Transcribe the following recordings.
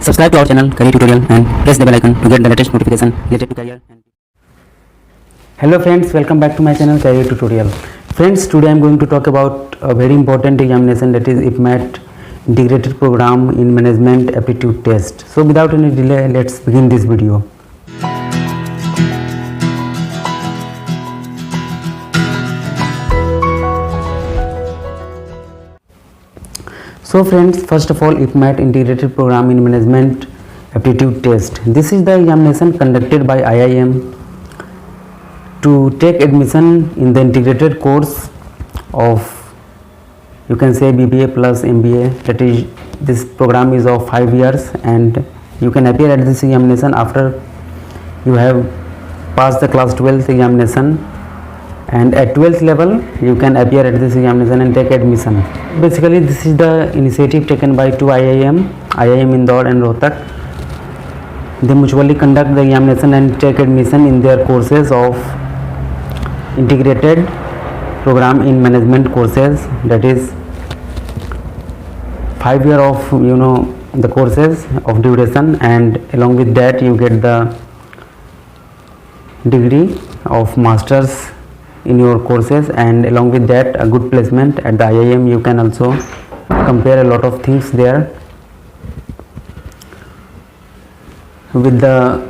Subscribe to our channel Career Tutorial and press the bell icon to get the latest notification related to career. Hello friends, welcome back to my channel Career Tutorial. Friends, today I am going to talk about a very important examination, that is IPMAT Integrated Program in Management Aptitude Test. So without any delay, let's begin this video. So friends, first of all, IPMAT Integrated Program in Management Aptitude Test. This is the examination conducted by IIM to take admission in the integrated course of, you can say, BBA plus MBA. That is, this program is of 5 years and you can appear at this examination after you have passed the class 12th examination, and at 12th level you can appear at this examination and take admission. Basically, this is the initiative taken by two IIM Indore and Rohtak. They mutually conduct the examination and take admission in their courses of integrated program in management courses. That is 5 years of the courses of duration, and along with that you get the degree of masters in your courses, and along with that a good placement at the IIM. You can also compare a lot of things there with the.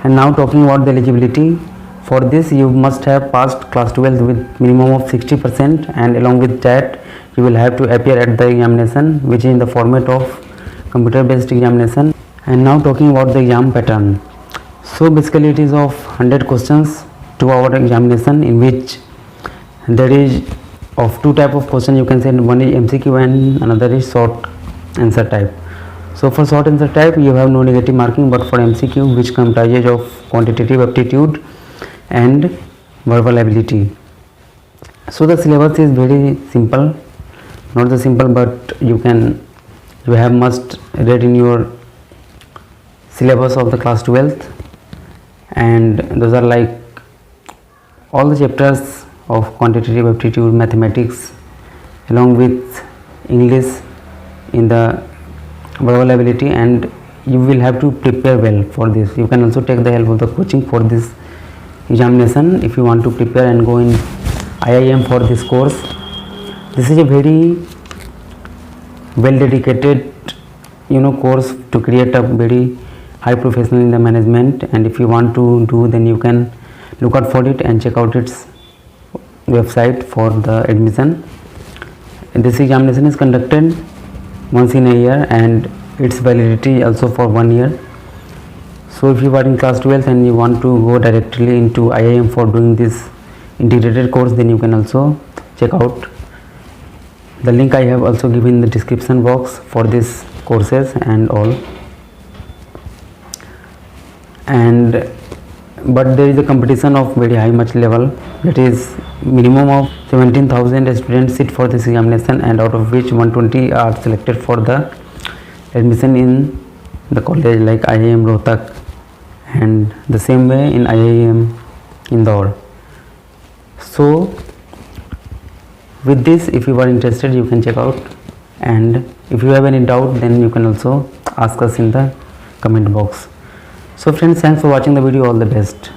And now talking about the eligibility, for this you must have passed class 12 with minimum of 60%, and along with that you will have to appear at the examination, which is in the format of computer based examination. And now talking about the exam pattern. So basically it is of 100 questions 2 hour examination, in which there is of 2 type of question, you can say. One is MCQ and another is short answer type. So for short answer type you have no negative marking, but for MCQ, which comprises of quantitative aptitude and verbal ability. So the syllabus is very simple, not the simple, but you have must read in your syllabus of the class 12th, and those are like all the chapters of quantitative aptitude, mathematics, along with English in the verbal ability, and you will have to prepare well for this. You can also take the help of the coaching for this examination if you want to prepare and go in IIM for this course. This is a very well dedicated course to create a very high professional in the management, and if you want to do, then you can look out for it and check out its website for the admission. And this examination is conducted once in a year, and its validity also for 1 year. So if you are in class 12th and you want to go directly into IIM for doing this integrated course, then you can also check out the link I have also given in the description box for these courses and all. But there is a competition of very high much level, that is minimum of 17,000 students sit for this examination, and out of which 120 are selected for the admission in the college like IIM Rohtak, and the same way in IIM Indore. So with this, if you are interested, you can check out, and if you have any doubt, then you can also ask us in the comment box. So friends, thanks for watching the video. All the best.